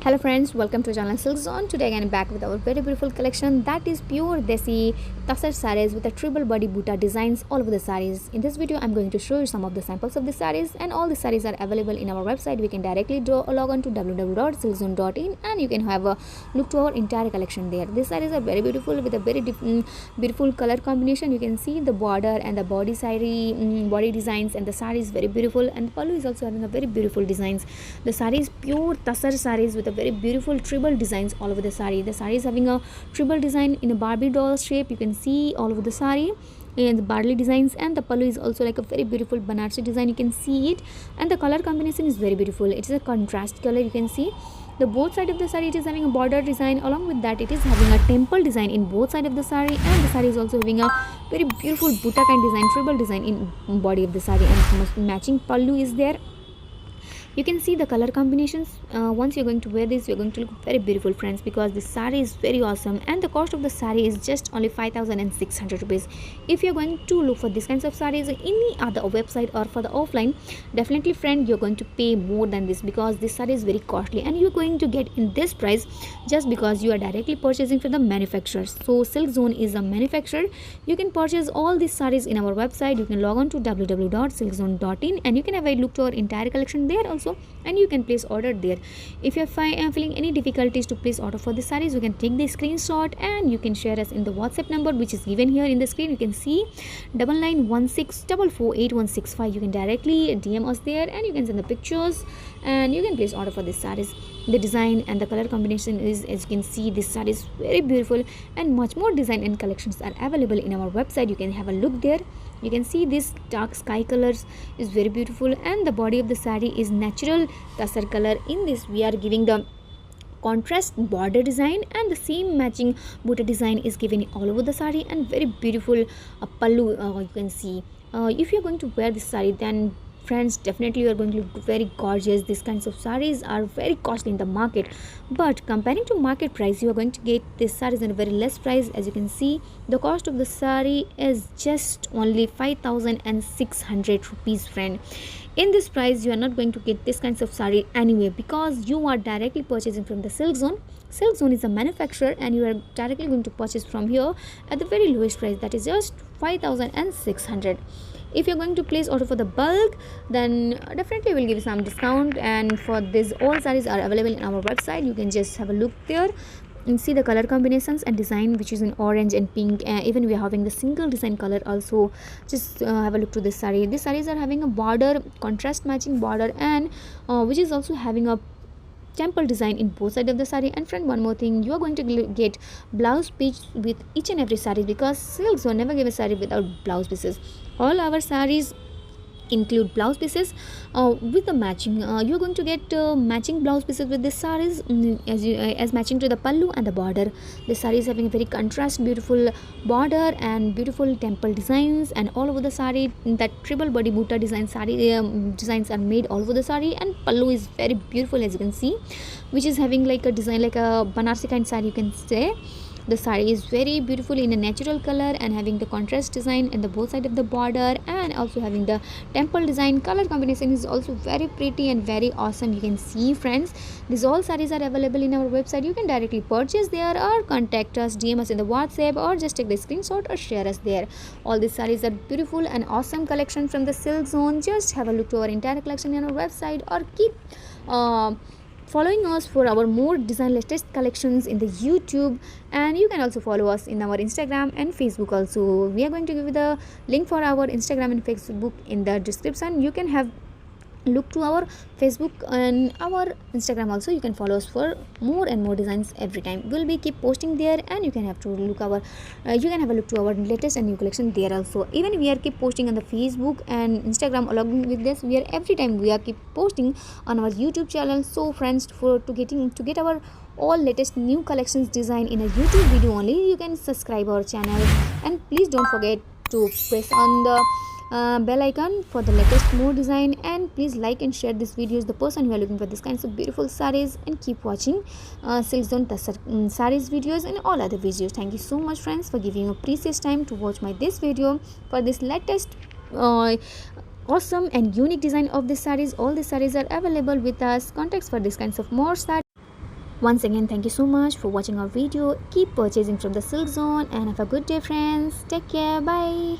Hello friends, welcome to channel Silk Zone. Today again back with our very beautiful collection that is pure desi tassar sarees with a triple body buta designs all over the sarees. In this video I'm going to show you some of the samples of the sarees, and all the sarees are available in our website. We can directly log on to www.silkzone.in and you can have a look to our entire collection there. These sarees are very beautiful with a very beautiful color combination. You can see the border and the body body designs, and the saree is very beautiful, and pallu is also having a very beautiful designs. The saree is pure tassar sarees with a very beautiful tribal designs all over the saree. The saree is having a tribal design in a Barbie doll shape. You can see all over the saree and the barley designs, and the pallu is also like a very beautiful Banarsi design. You can see it, and the color combination is very beautiful. It is a contrast color. You can see the both side of the saree, it is having a border design. Along with that, it is having a temple design in both side of the saree, and the saree is also having a very beautiful butta kind design, tribal design in body of the saree, and matching pallu is there. You can see the color combinations. Once you're going to wear this, you're going to look very beautiful friends, because this saree is very awesome, and the cost of the saree is just only 5,600 rupees. If you're going to look for these kinds of sarees in any other website or for the offline, definitely friend, you're going to pay more than this, because this saree is very costly, and you're going to get in this price just because you are directly purchasing from the manufacturers. So Silk Zone is a manufacturer. You can purchase all these sarees in our website. You can log on to www.silkzone.in and you can have a look to our entire collection there also, and you can place order there. If you're feeling any difficulties to place order for the sarees, you can take the screenshot and you can share us in the WhatsApp number which is given here in the screen. You can see 9916448165. You can directly DM us there, and you can send the pictures and you can place order for this sarees. The design and the color combination is, as you can see, this saree is very beautiful, and much more design and collections are available in our website. You can have a look there. You can see this dark sky colors is very beautiful, and the body of the saree is natural tassar color. In this we are giving the contrast border design, and the same matching butta design is given all over the saree, and very beautiful pallu. You can see if you're going to wear this saree, then friends, definitely you are going to look very gorgeous. These kinds of sarees are very costly in the market, but comparing to market price, you are going to get these sarees at a very less price. As you can see, the cost of the saree is just only 5,600 rupees friend. In this price, you are not going to get this kinds of saree anyway, because you are directly purchasing from the Silk Zone. Silk Zone is a manufacturer, and you are directly going to purchase from here at the very lowest price, that is just 5,600. If you're going to place order for the bulk, then definitely we'll give you some discount, and for this all sarees are available in our website. You can just have a look there and see the color combinations and design, which is in orange and pink. Even we are having the single design color also. Just have a look to this saree. These sarees are having a border, contrast matching border, and which is also having a temple design in both sides of the saree. And friend, one more thing, you are going to get blouse piece with each and every saree, because Silk Zone never give a saree without blouse pieces. All our sarees include blouse pieces with the matching. You're going to get matching blouse pieces with these sarees, as matching to the pallu and the border. The saree is having a very contrast beautiful border and beautiful temple designs, and all over the saree that triple body butta design saree designs are made all over the saree. And pallu is very beautiful, as you can see, which is having like a design like a Banarsi kind saree, you can say. The saree is very beautiful in a natural color, and having the contrast design in the both side of the border, and also having the temple design. Color combination is also very pretty and very awesome. You can see friends, these all sarees are available in our website. You can directly purchase there, or contact us, DM us in the WhatsApp, or just take the screenshot or share us there. All these sarees are beautiful and awesome collection from the Silk Zone. Just have a look to our entire collection in our website, or keep following us for our more design latest collections in the YouTube, and you can also follow us in our Instagram and Facebook also. We are going to give you the link for our Instagram and Facebook in the description. You can have look to our Facebook and our Instagram also. You can follow us for more and more designs every time. We'll be keep posting there, and you can have to look our you can have a look to our latest and new collection there also. Even we are keep posting on the Facebook and Instagram. Along with this, we are every time we are keep posting on our YouTube channel. So friends, to get our all latest new collections design in a YouTube video only, you can subscribe our channel, and please don't forget to press on the bell icon for the latest more design. And please like and share these videos, the person who are looking for this kinds of beautiful sarees, and keep watching Silk Zone sarees videos and all other videos. Thank you so much friends for giving a precious time to watch this video for this latest awesome and unique design of the sarees. All the sarees are available with us. Contacts for this kinds of more sarees. Once again, thank you so much for watching our video. Keep purchasing from the Silk Zone and have a good day, friends. Take care. Bye.